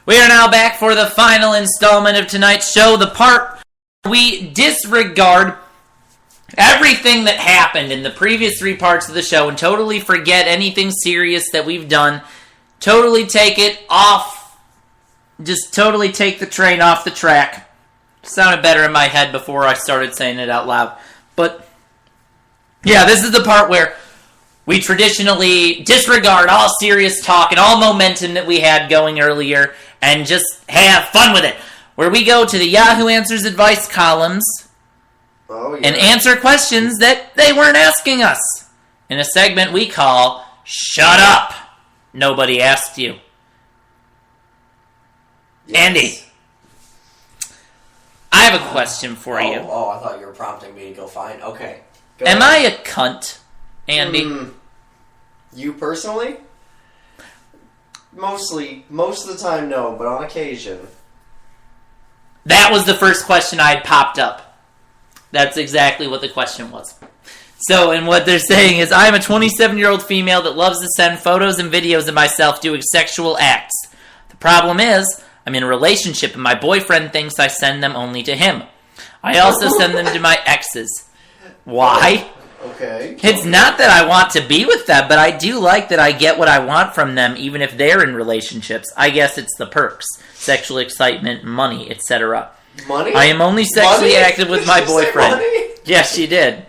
We are now back for the final installment of tonight's show, the part where we disregard everything that happened in the previous 3 parts of the show and totally forget anything serious that we've done. Totally take it off. Just totally take the train off the track. Sounded better in my head before I started saying it out loud. But, yeah, this is the part where we traditionally disregard all serious talk and all momentum that we had going earlier and just have fun with it. Where we go to the Yahoo Answers advice columns and answer questions that they weren't asking us in a segment we call Shut Up! Nobody Asked You. Yes. Andy, I have a question for you. Oh, I thought you were prompting me to go find. Okay. Am I a cunt, Andy? You personally? Most of the time, no, but on occasion. That was the first question I had popped up. That's exactly what the question was. So, and what they're saying is, I am a 27-year-old female that loves to send photos and videos of myself doing sexual acts. The problem is, I'm in a relationship and my boyfriend thinks I send them only to him. I also send them to my exes. Why? Okay. It's not that I want to be with them, but I do like that I get what I want from them, even if they're in relationships. I guess it's the perks. Sexual excitement, money, etc. Money? I am only sexually active with my boyfriend. Yes, she did.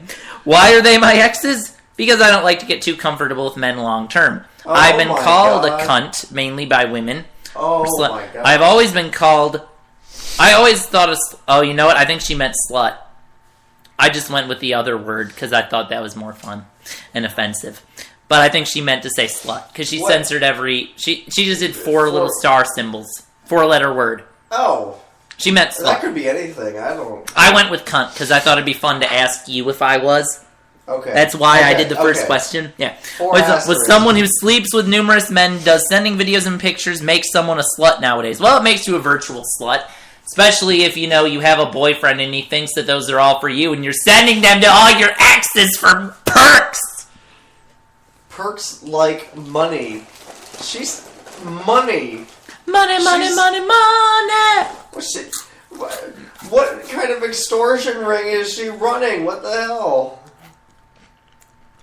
Why are they my exes? Because I don't like to get too comfortable with men long term. I've been called a cunt, mainly by women. Oh my god. I've always been called... I always thought of... Oh, you know what? I think she meant slut. I just went with the other word because I thought that was more fun and offensive. But I think she meant to say slut because she censored every... She just did 4 little star symbols. 4-letter word. Oh. She meant slut. That could be anything. I went with cunt because I thought it'd be fun to ask you if I was. Okay. That's why I did the first question. Yeah. With someone who sleeps with numerous men, does sending videos and pictures make someone a slut nowadays? Well, it makes you a virtual slut. Especially if, you have a boyfriend and he thinks that those are all for you and you're sending them to all your exes for perks. Perks like money. She's... Money. Money. What kind of extortion ring is she running? What the hell?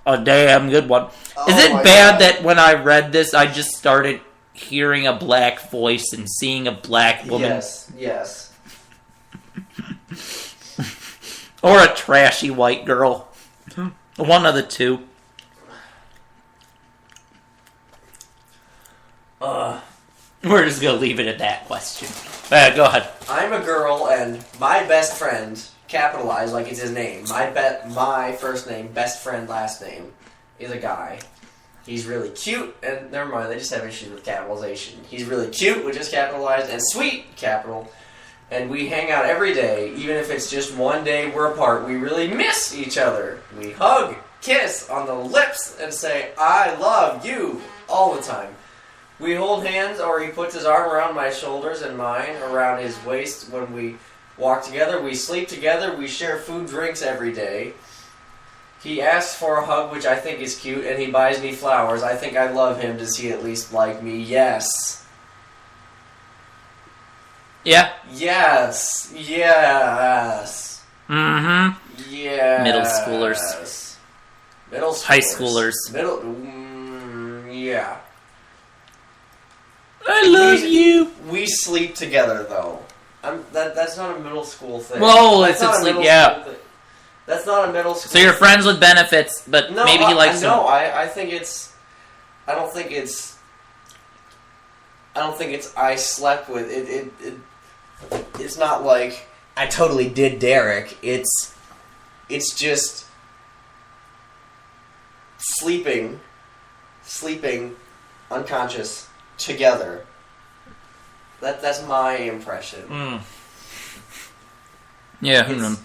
A damn good one. Is it bad that when I read this, I just started hearing a black voice and seeing a black woman? Yes. Or a trashy white girl. One of the two. We're just going to leave it at that question. Go ahead. I'm a girl and my best friend, capitalized like it's his name, my first name, best friend, last name, is a guy. He's really cute, and never mind, they just have issues with capitalization. He's really cute, which is capitalized, and sweet, capital. And we hang out every day, even if it's just one day we're apart. We really miss each other. We hug, kiss on the lips, and say, I love you, all the time. We hold hands, or he puts his arm around my shoulders and mine, around his waist when we walk together. We sleep together. We share food, drinks every day. He asks for a hug, which I think is cute, and he buys me flowers. I think I love him. Does he at least like me? Yes. Yeah. Yes. Mm-hmm. Yeah. Middle schoolers. High schoolers. Yeah. I love you. We sleep together, though. That's not a middle school thing. Whoa, it's sleep. Yeah. That's not a middle school. So you're friends with benefits, but no, maybe he likes them. No, I think it's. I don't think it's. I slept with it. It's not like I totally did Derek. It's just sleeping, unconscious together. That's my impression. Yeah,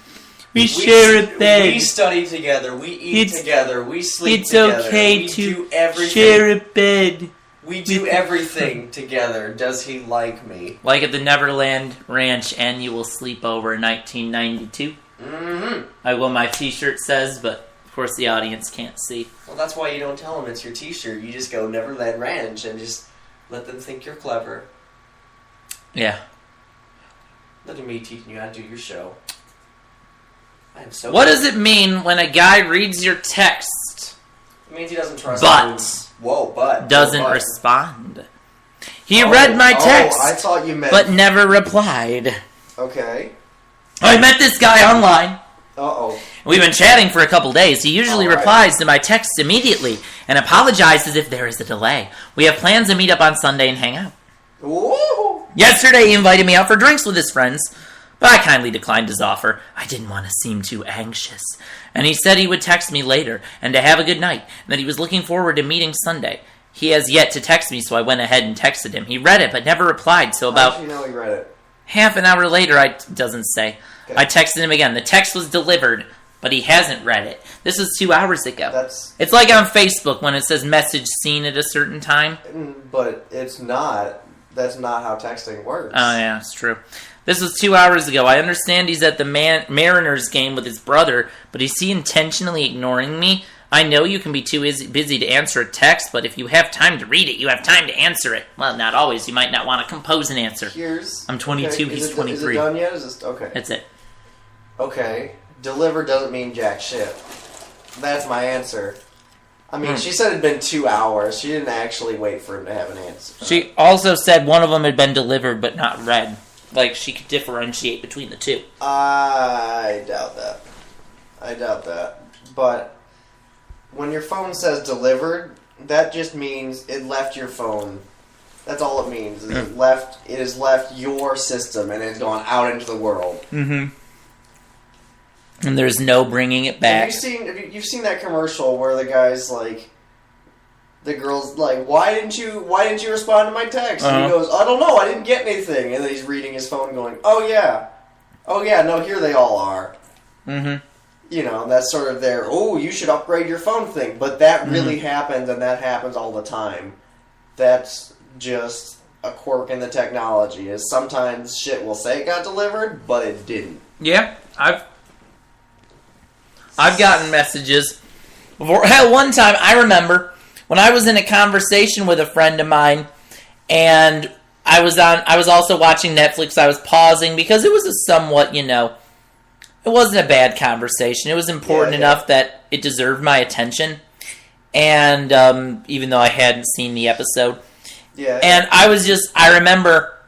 we share a bed. We study together. We eat together. We sleep together. It's okay to share a bed. We do everything together. Does he like me? Like at the Neverland Ranch Annual Sleepover 1992. Mm-hmm. Like what my t-shirt says, but of course the audience can't see. Well, that's why you don't tell them it's your t-shirt. You just go Neverland Ranch and just let them think you're clever. Yeah. Look at me teaching you how to do your show. I am so. What does it mean when a guy reads your text? It means he doesn't trust But. you. Whoa, but. Doesn't but. respond. He read my text. I thought you meant. But never replied. Okay. I met this guy online. Uh-oh. We've been chatting for a couple days. He usually replies to my texts immediately and apologizes if there is a delay. We have plans to meet up on Sunday and hang out. Ooh. Yesterday, he invited me out for drinks with his friends, but I kindly declined his offer. I didn't want to seem too anxious. And he said he would text me later and to have a good night, and that he was looking forward to meeting Sunday. He has yet to text me, so I went ahead and texted him. He read it, but never replied, so about... How did you know he read it? Half an hour later, doesn't say. Okay. I texted him again. The text was delivered, but he hasn't read it. This was 2 hours ago. It's like on Facebook when it says message seen at a certain time. But it's not. That's not how texting works. Oh, yeah, it's true. This was 2 hours ago. I understand he's at the Mariners game with his brother, but is he intentionally ignoring me? I know you can be too busy to answer a text, but if you have time to read it, you have time to answer it. Well, not always. You might not want to compose an answer. I'm 22, he's 23. Is it done yet? Okay. That's it. Okay. Deliver doesn't mean jack shit. That's my answer. I mean, she said it had been 2 hours. She didn't actually wait for him to have an answer. She also said one of them had been delivered but not read. Like, she could differentiate between the two. I doubt that. But when your phone says delivered, that just means it left your phone. That's all it means. It has left your system and it's gone out into the world. Mm-hmm. And there's no bringing it back. You've seen that commercial where the guy's like, the girl's like, why didn't you respond to my text? And he goes, I don't know, I didn't get anything. And then he's reading his phone going, oh yeah, no, here they all are. Mm-hmm. You know, that's sort of their, you should upgrade your phone thing. But that really happens, and that happens all the time. That's just a quirk in the technology, is sometimes shit will say it got delivered, but it didn't. Yeah, I've gotten messages before. Hell, one time, I remember, when I was in a conversation with a friend of mine, and I was also watching Netflix. I was pausing, because it was a somewhat, it wasn't a bad conversation. It was important enough that it deserved my attention. And even though I hadn't seen the episode. Yeah. And I remember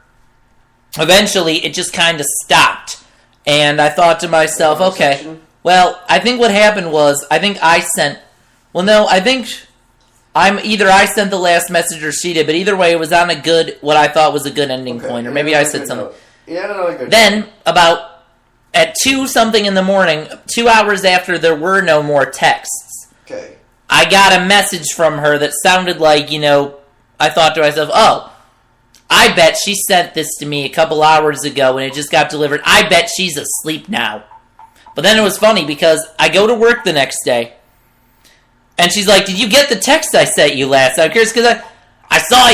eventually it just kind of stopped. And I thought to myself, okay, well, I think what happened was, I think I sent the last message or she did, but either way it was on what I thought was a good ending point. Or maybe I said something. Then, about at 2-something in the morning, 2 hours after there were no more texts, I got a message from her that sounded like, I thought to myself, I bet she sent this to me a couple hours ago and it just got delivered. I bet she's asleep now. But then it was funny because I go to work the next day and she's like, did you get the text I sent you last? I'm curious because I saw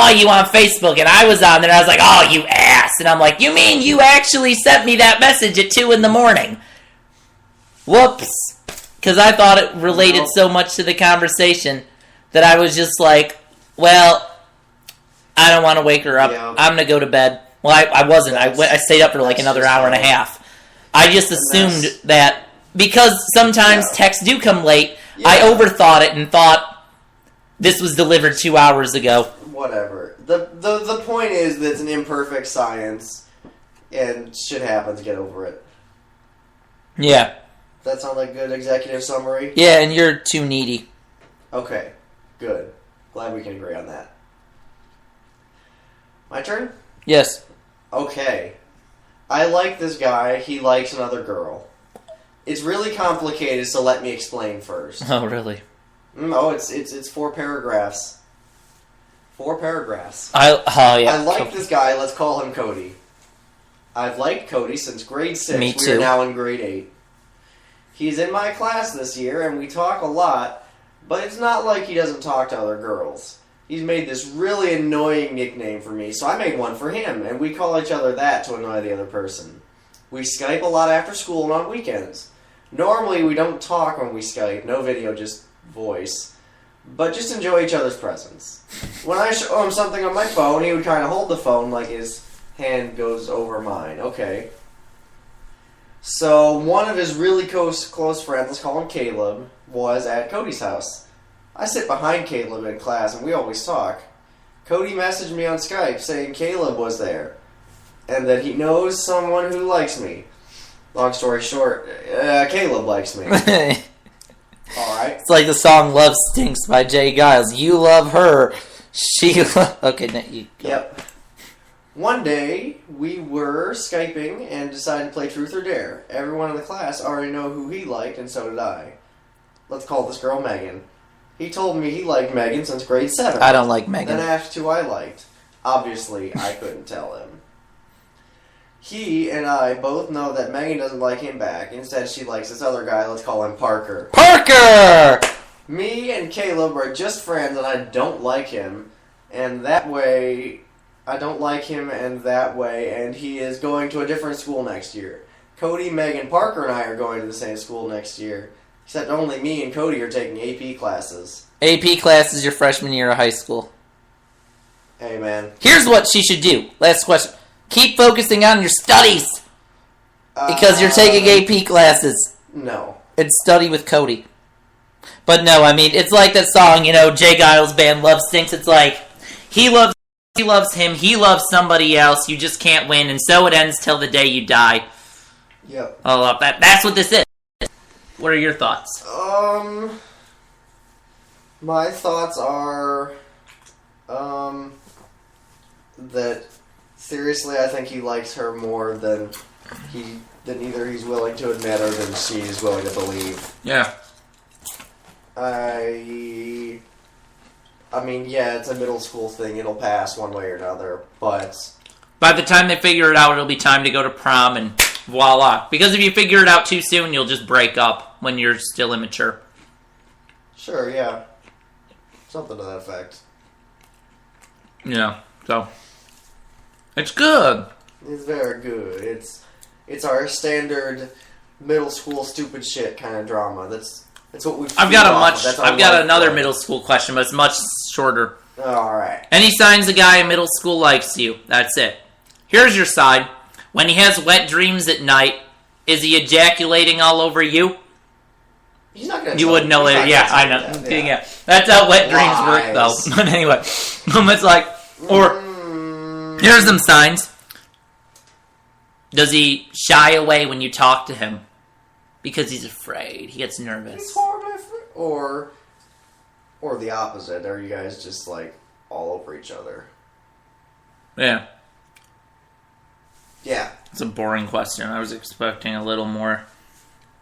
you on Facebook and I was on there and I was like, oh, you ass. And I'm like, you mean you actually sent me that message at 2 in the morning? Whoops. Because I thought it related so much to the conversation that I was just like, well, I don't want to wake her up. Yeah. I'm going to go to bed. Well, I wasn't. I stayed up for like another hour and a half. I just assumed that because sometimes texts do come late, I overthought it and thought this was delivered 2 hours ago. Whatever. The point is that it's an imperfect science, and shit happens. Get over it. Yeah. That sound like a good executive summary? Yeah, and you're too needy. Okay. Good. Glad we can agree on that. My turn? Yes. Okay. I like this guy. He likes another girl. It's really complicated, so let me explain first. Oh, really? It's 4 paragraphs. 4 paragraphs. Yeah. I like this guy. Let's call him Cody. I've liked Cody since grade 6. Me too. We are now in grade 8. He's in my class this year, and we talk a lot, but it's not like he doesn't talk to other girls. He's made this really annoying nickname for me, so I made one for him, and we call each other that to annoy the other person. We Skype a lot after school and on weekends. Normally, we don't talk when we Skype. No video, just voice. But just enjoy each other's presence. When I show him something on my phone, he would kind of hold the phone like his Hand goes over mine. Okay. So one of his really close friends, let's call him Caleb, was at Cody's house. I sit behind Caleb in class, and we always talk. Cody messaged me on Skype saying Caleb was there, and that he knows someone who likes me. Long story short, Caleb likes me. Alright. It's like the song Love Stinks by Jay Giles. You love her. She okay, now you go. Yep. One day, we were Skyping and decided to play Truth or Dare. Everyone in the class already know who he liked, and so did I. Let's call this girl Megan. He told me he liked Megan since grade 7. I don't like Megan. Then asked who I liked. Obviously, I couldn't tell him. He and I both know that Megan doesn't like him back. Instead, she likes this other guy. Let's call him Parker. Parker! Me and Caleb are just friends, and I don't like him. And that way, I don't like him, and that way, and he is going to a different school next year. Cody, Megan, Parker, and I are going to the same school next year. Except only me and Cody are taking AP classes. AP class is your freshman year of high school. Hey, man. Here's what she should do. Last question. Keep focusing on your studies. Because you're taking AP classes. No. And study with Cody. But no, I mean, it's like that song, Jay Giles' band, Love Stinks. It's like, he loves him, he loves somebody else, you just can't win, and so it ends till the day you die. Yep. I love that. That's what this is. What are your thoughts? My thoughts are, that seriously, I think he likes her more than either he's willing to admit or than she's willing to believe. Yeah. I mean, yeah, it's a middle school thing. It'll pass one way or another, but by the time they figure it out, it'll be time to go to prom, and voila. Because if you figure it out too soon, you'll just break up when you're still immature. Sure, yeah. Something to that effect. Yeah, so it's good. It's very good. It's our standard middle school stupid shit kind of drama. That's what we've. I've got another middle school question, but it's much shorter. All right. Any signs a guy in middle school likes you? That's it. Here's your side. When he has wet dreams at night, is he ejaculating all over you? He's not gonna. You would know it. Yeah, I know. That. Yeah, that's how wet dreams work, though. But anyway, it's like, or here's some signs. Does he shy away when you talk to him because he's afraid? He gets nervous. He's horribly afraid. Or the opposite. Are you guys just like all over each other? Yeah. Yeah. It's a boring question. I was expecting a little more.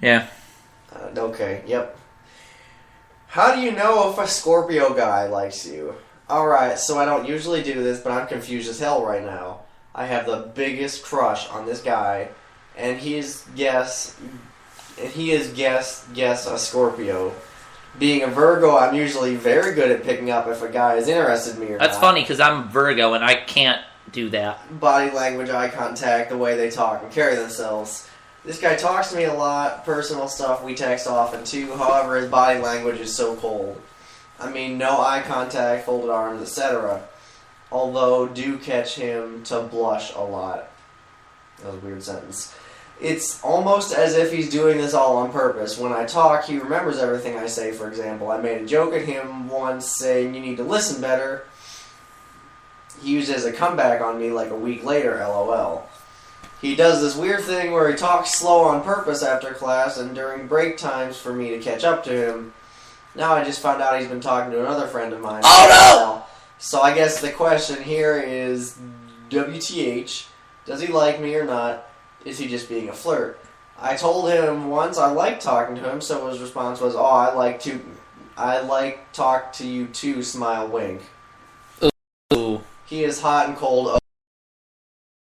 Yeah. Okay, yep. How do you know if a Scorpio guy likes you? Alright, so I don't usually do this, but I'm confused as hell right now. I have the biggest crush on this guy, and he is guess a Scorpio. Being a Virgo, I'm usually very good at picking up if a guy is interested in me or not. That's funny, because I'm Virgo, and I can't do that. Body language, eye contact, the way they talk and carry themselves. This guy talks to me a lot, personal stuff, we text often too, however his body language is so cold. I mean, no eye contact, folded arms, etc. Although, do catch him to blush a lot. That was a weird sentence. It's almost as if he's doing this all on purpose. When I talk, he remembers everything I say, for example. I made a joke at him once saying, "You need to listen better." He used it as a comeback on me like a week later, LOL. He does this weird thing where he talks slow on purpose after class and during break times for me to catch up to him. Now I just found out he's been talking to another friend of mine. Oh no! So I guess the question here is, WTH, does he like me or not? Is he just being a flirt? I told him once I liked talking to him, so his response was, "Oh, I like talk to you too, smile, wink." Ooh. He is hot and cold.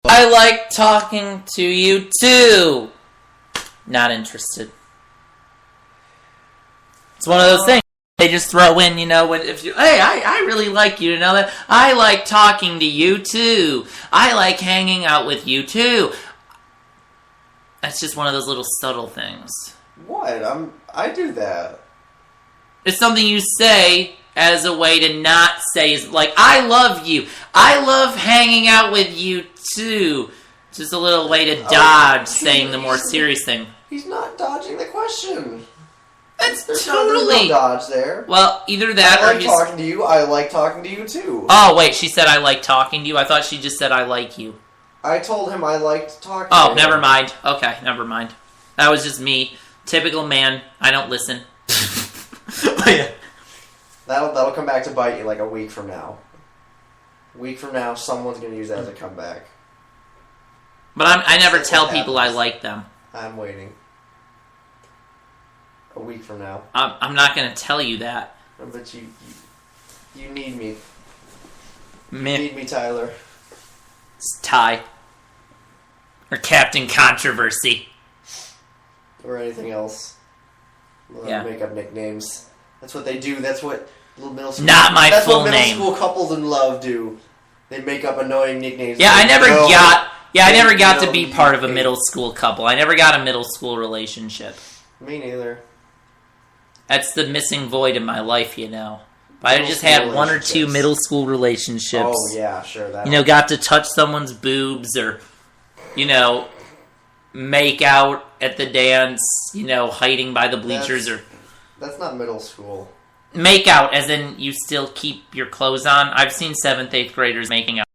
I like talking to you too. Not interested. It's one of those things they just throw in, I really like you, that? I like talking to you too. I like hanging out with you too. That's just one of those little subtle things. What? I do that. It's something you say as a way to not say, like, I love you. I love hanging out with you, too. Just a little way to dodge saying the more serious thing. He's not dodging the question. There's no dodge there. Well, either that I like talking to you. I like talking to you, too. Oh, wait, she said I like talking to you? I thought she just said I like you. I told him I liked talking to him. Oh, never mind. Okay, never mind. That was just me. Typical man. I don't listen. Yeah. That'll come back to bite you like a week from now. A week from now, someone's going to use that as a comeback. But I never tell people I like them. I'm waiting. A week from now. I'm not going to tell you that. But you need me. You Meh. need me, Tyler. It's Ty. Or Captain Controversy. Or anything else. Yeah. Make up nicknames. That's what they do. That's what little middle school. Not my full name. That's what middle school couples in love do. They make up annoying nicknames. Yeah, I never got to be part of a middle school couple. I never got a middle school relationship. Me neither. That's the missing void in my life, you know. But I just had one or two middle school relationships. Oh, yeah, sure. Got to touch someone's boobs or, make out at the dance, hiding by the bleachers That's not middle school. Make out, as in you still keep your clothes on. I've seen 7th, 8th graders making out.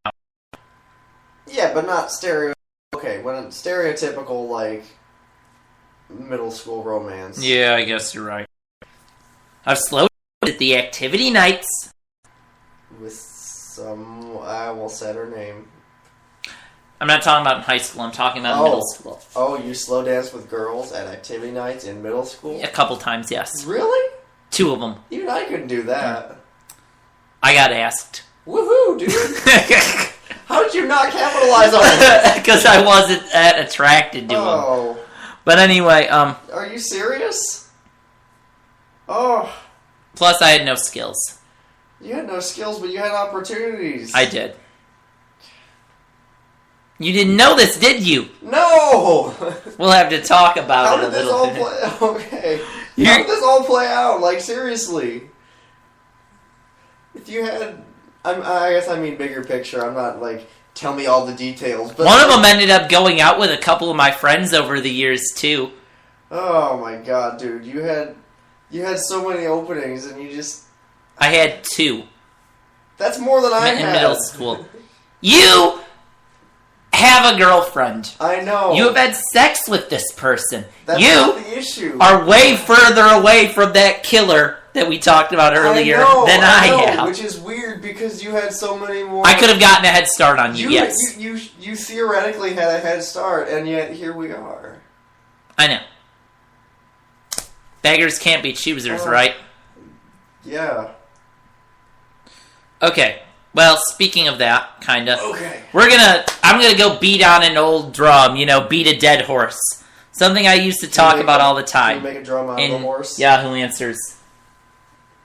Yeah, but not stereotypical, like, middle school romance. Yeah, I guess you're right. I've slowed at the activity nights. With some, I will say her name. I'm not talking about in high school, I'm talking about middle school. Oh, you slow dance with girls at activity nights in middle school? A couple times, yes. Really? 2 of them. Even I couldn't do that. I got asked. Woohoo, dude! How did you not capitalize on it? Because I wasn't that attracted to him. But anyway, Are you serious? Oh. Plus, I had no skills. You had no skills, but you had opportunities. I did. You didn't know this, did you? No! We'll have to talk about it a little bit. Okay. How did this all play out? Like, seriously. If you had... I guess I mean bigger picture. I'm not, like, tell me all the details. But one of them ended up going out with a couple of my friends over the years, too. Oh, my God, dude. You had so many openings, and you just... I had 2. That's more than I had. In middle school. You have a girlfriend. I know. You have had sex with this person. That's not the issue. Are way further away from that killer that we talked about earlier than I am. Which is weird because you had so many more... I could have gotten a head start on you, yes. You theoretically had a head start, and yet here we are. I know. Beggars can't be choosers, right? Yeah. Okay. Well, speaking of that, kinda. Okay. I'm gonna go beat on an old drum, beat a dead horse. Something I used to talk about all the time. Can you make a drum out of a horse? Yahoo Answers.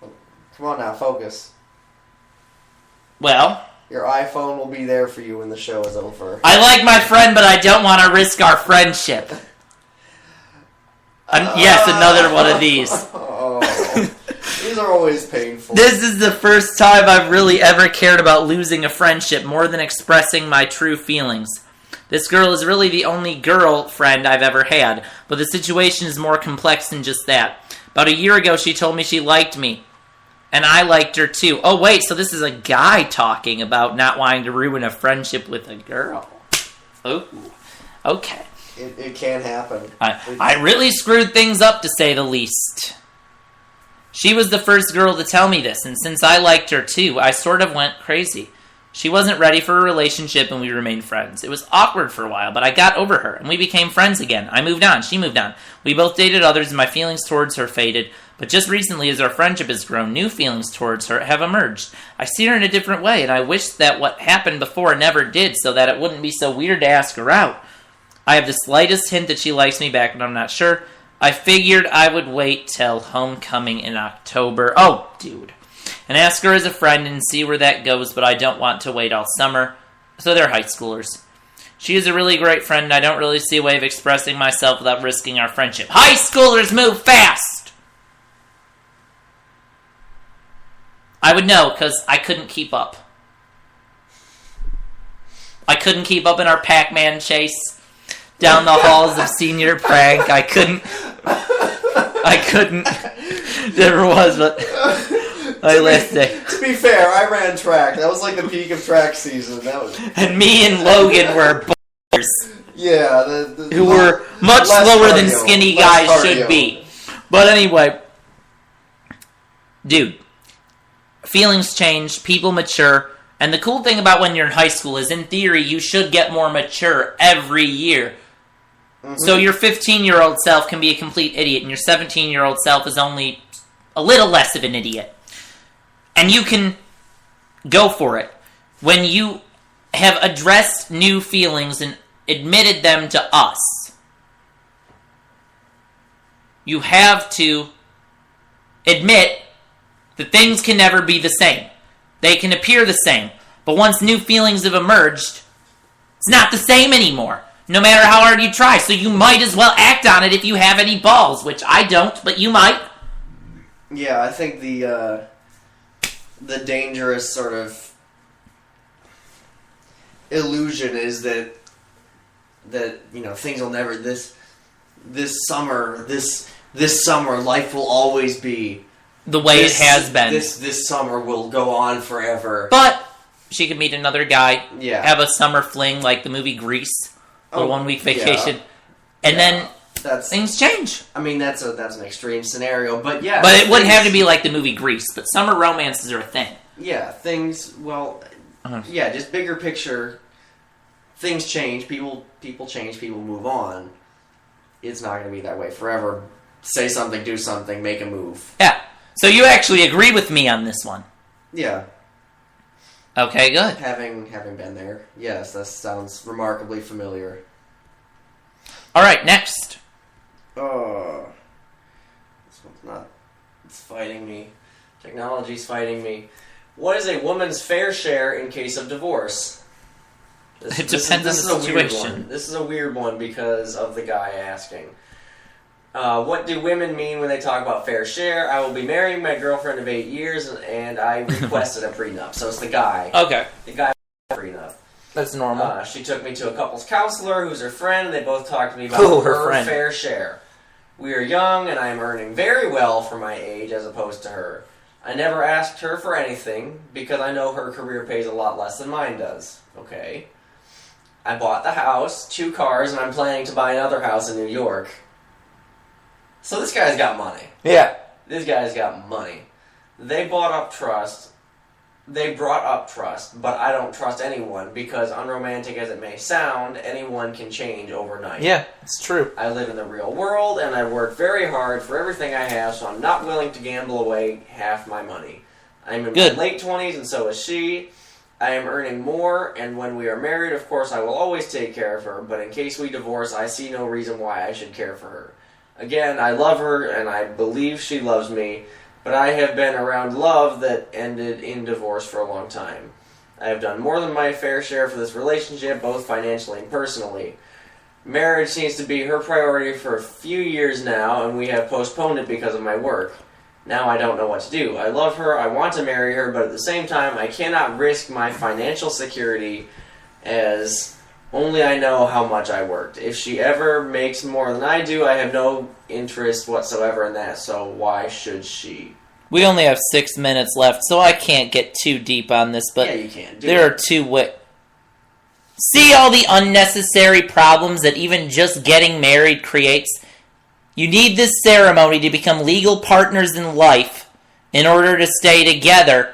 Come on now, focus. Well... Your iPhone will be there for you when the show is over. I like my friend, but I don't want to risk our friendship. Yes, another one of these. These are always painful. This is the first time I've really ever cared about losing a friendship more than expressing my true feelings. This girl is really the only girlfriend I've ever had, but the situation is more complex than just that. About a year ago, she told me she liked me, and I liked her too. Oh wait, so this is a guy talking about not wanting to ruin a friendship with a girl. Oh, okay. It can happen. I really screwed things up, to say the least. She was the first girl to tell me this, and since I liked her too, I sort of went crazy. She wasn't ready for a relationship, and we remained friends. It was awkward for a while, but I got over her, and we became friends again. I moved on. She moved on. We both dated others, and my feelings towards her faded. But just recently, as our friendship has grown, new feelings towards her have emerged. I see her in a different way, and I wish that what happened before never did, so that it wouldn't be so weird to ask her out. I have the slightest hint that she likes me back, but I'm not sure. I figured I would wait till homecoming in October. Oh, dude. And ask her as a friend and see where that goes, but I don't want to wait all summer. So they're high schoolers. She is a really great friend, and I don't really see a way of expressing myself without risking our friendship. High schoolers move fast! I would know, because I couldn't keep up. I couldn't keep up in our Pac-Man chase down the halls of senior prank. I couldn't. Never was, but I listened. To be fair, I ran track. That was like the peak of track season. And me and Logan were boys. Yeah, who were much slower than skinny guys should be. But anyway, dude, feelings change, people mature, and the cool thing about when you're in high school is, in theory, you should get more mature every year. Mm-hmm. So your 15-year-old self can be a complete idiot, and your 17-year-old self is only a little less of an idiot. And you can go for it. When you have addressed new feelings and admitted them to us, you have to admit that things can never be the same. They can appear the same, but once new feelings have emerged, it's not the same anymore, no matter how hard you try. So you might as well act on it if you have any balls, which I don't, but you might. Yeah, I think the dangerous sort of illusion is that things will never this summer life will always be the way it has been. This summer will go on forever. But she could meet another guy, have a summer fling like the movie Grease, a 1 week vacation, and then things change. I mean, that's an extreme scenario, but yeah. But it wouldn't have to be like the movie Grease. But summer romances are a thing. Yeah, things. Well, just bigger picture. Things change. People change. People move on. It's not going to be that way forever. Say something, do something, make a move. Yeah. So you actually agree with me on this one? Yeah. Okay, good. Having been there, yes, that sounds remarkably familiar. All right, next. This one's not. It's fighting me. Technology's fighting me. What is a woman's fair share in case of divorce? It depends on the situation. This is a weird one because of the guy asking. What do women mean when they talk about fair share? I will be marrying my girlfriend of 8 years, and I requested a prenup. So it's the guy. Okay. The guy prenup. That's normal. She took me to a couples counselor who's her friend. They both talked to me about her fair share. We are young, and I am earning very well for my age as opposed to her. I never asked her for anything because I know her career pays a lot less than mine does. Okay. I bought the house, 2 cars, and I'm planning to buy another house in New York. So this guy's got money. Yeah. This guy's got money. They brought up trust, but I don't trust anyone because, unromantic as it may sound, anyone can change overnight. Yeah, it's true. I live in the real world, and I work very hard for everything I have, so I'm not willing to gamble away half my money. I'm in my late 20s, and so is she. I am earning more, and when we are married, of course, I will always take care of her, but in case we divorce, I see no reason why I should care for her. Again, I love her, and I believe she loves me, but I have been around love that ended in divorce for a long time. I have done more than my fair share for this relationship, both financially and personally. Marriage seems to be her priority for a few years now, and we have postponed it because of my work. Now I don't know what to do. I love her, I want to marry her, but at the same time, I cannot risk my financial security as only I know how much I worked. If she ever makes more than I do, I have no interest whatsoever in that, so why should she? We only have 6 minutes left, so I can't get too deep on this, but yeah, you can. There are 2 ways. See all the unnecessary problems that even just getting married creates? You need this ceremony to become legal partners in life in order to stay together,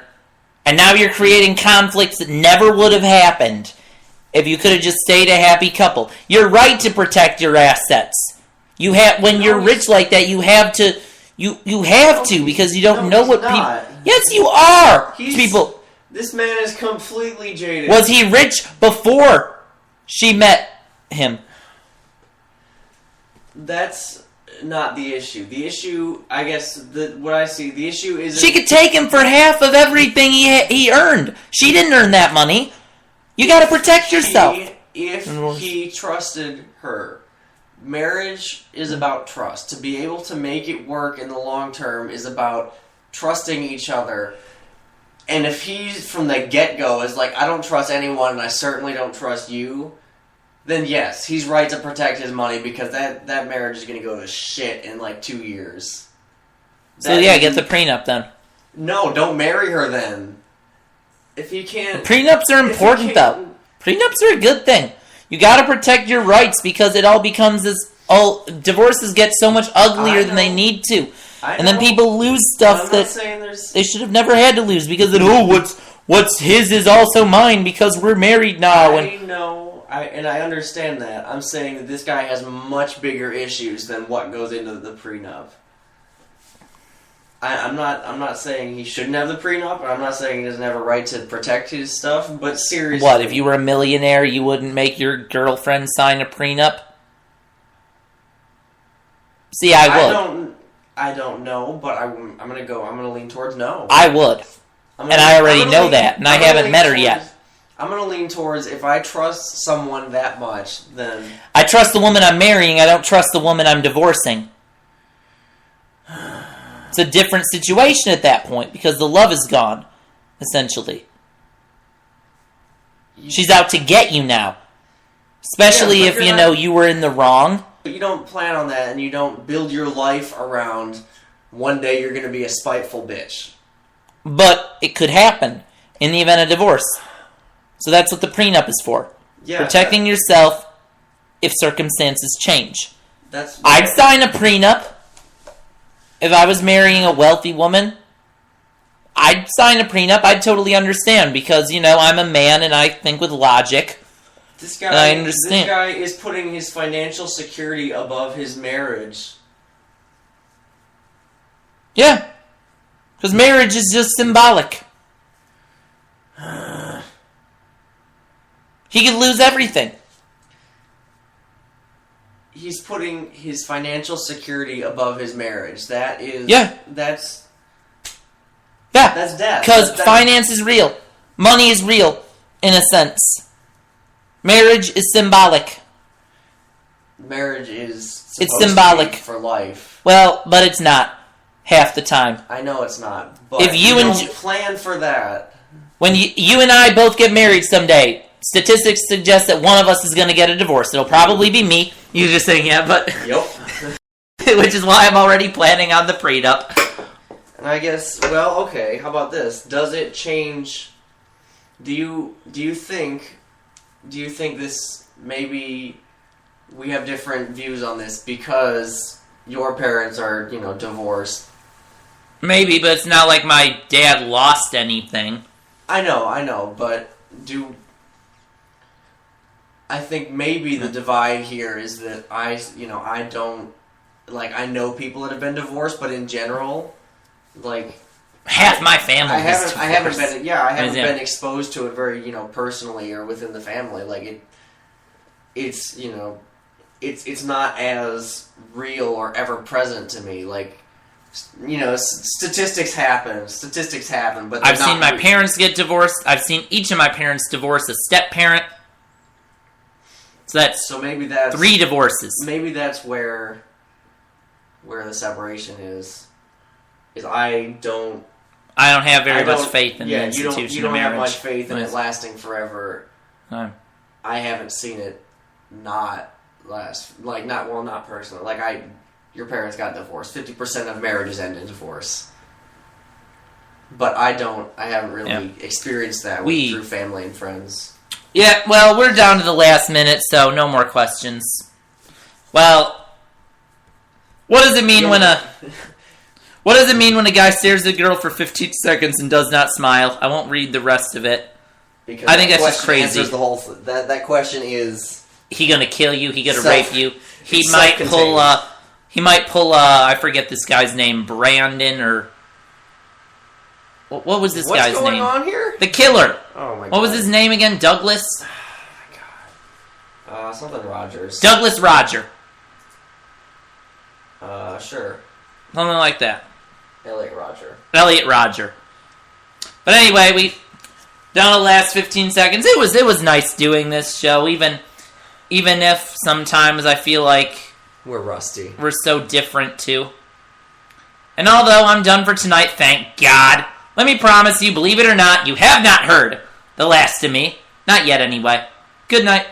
and now you're creating conflicts that never would have happened if you could have just stayed a happy couple. You're right to protect your assets. You have when you're rich like that, you have to. You have to because you don't know what people. Yes, you are. People. This man is completely jaded. Was he rich before she met him? That's not the issue. The issue, I guess, what I see, the issue is she could take him for half of everything he earned. She didn't earn that money. You got to protect yourself. If he trusted her. Marriage is about trust. To be able to make it work in the long term is about trusting each other. And if he's from the get-go is like, I don't trust anyone and I certainly don't trust you, then yes, he's right to protect his money because that marriage is going to go to shit in like 2 years. So yeah, get the prenup then. No, don't marry her then. If you can't... Prenups are important though. Prenups are a good thing. You gotta protect your rights because it all becomes this... divorces get so much uglier than they need to. And then people lose stuff that they should have never had to lose because what's his is also mine because we're married now. I know, and I understand that. I'm saying that this guy has much bigger issues than what goes into the prenup. I'm not saying he shouldn't have the prenup, or I'm not saying he doesn't have a right to protect his stuff, but seriously... What, if you were a millionaire, you wouldn't make your girlfriend sign a prenup? See, I would. I don't know, but I'm gonna lean towards no. I would. And I already know that, and I haven't met her yet. I'm gonna lean towards, if I trust someone that much, then... I trust the woman I'm marrying, I don't trust the woman I'm divorcing. It's a different situation at that point, because the love is gone, essentially. She's out to get you now. Especially if you know you were in the wrong. But you don't plan on that, and you don't build your life around one day you're going to be a spiteful bitch. But it could happen in the event of divorce. So that's what the prenup is for. Yeah, protecting yourself if circumstances change. I'd sign a prenup if I was marrying a wealthy woman. I'd sign a prenup. I'd totally understand because, I'm a man and I think with logic. This guy is putting his financial security above his marriage. Yeah. Because marriage is just symbolic. He could lose everything. He's putting his financial security above his marriage. That is... Yeah. That's death. Because finance is real. Money is real, in a sense. Marriage is symbolic. Marriage is it's symbolic for life. Well, but it's not half the time. I know it's not. But if you don't plan for that. When you and I both get married someday, statistics suggest that one of us is going to get a divorce. It'll probably be me. You're just saying yeah, but yep. Which is why I'm already planning on the prenup. And I guess, well, okay. How about this? Does it change? Do you think this maybe we have different views on this because your parents are, divorced? Maybe, but it's not like my dad lost anything. I know, but I think maybe the divide here is that I don't, I know people that have been divorced, but in general, half my family I haven't been exposed to it very, personally or within the family. It's not as real or ever present to me. Statistics happen, but I've seen my parents get divorced. I've seen each of my parents divorce a step-parent. So maybe that's 3 divorces. Maybe that's where the separation is I don't have very much faith in the institution of marriage. You don't have much faith in it lasting forever. No. I haven't seen it not last. Not personally. Your parents got divorced. 50% of marriages end in divorce. But I haven't really experienced that through family and friends. Yeah, well, we're down to the last minute, so no more questions. Well, what does it mean when a guy stares at a girl for 15 seconds and does not smile? I won't read the rest of it. Because I think that's just crazy. The whole that question is: he gonna kill you? He gonna rape you? He might pull. I forget this guy's name, Brandon or what was this guy's name? What's going on here? The killer. Oh my god! What was his name again? Douglas. Oh my god. Something Rogers. Douglas Roger. Sure. Something like that. Elliot Roger. But anyway, we down to the last 15 seconds. It was nice doing this show, even if sometimes I feel like we're rusty. We're so different too. And although I'm done for tonight, thank God, let me promise you, believe it or not, you have not heard the last of me. Not yet, anyway. Good night.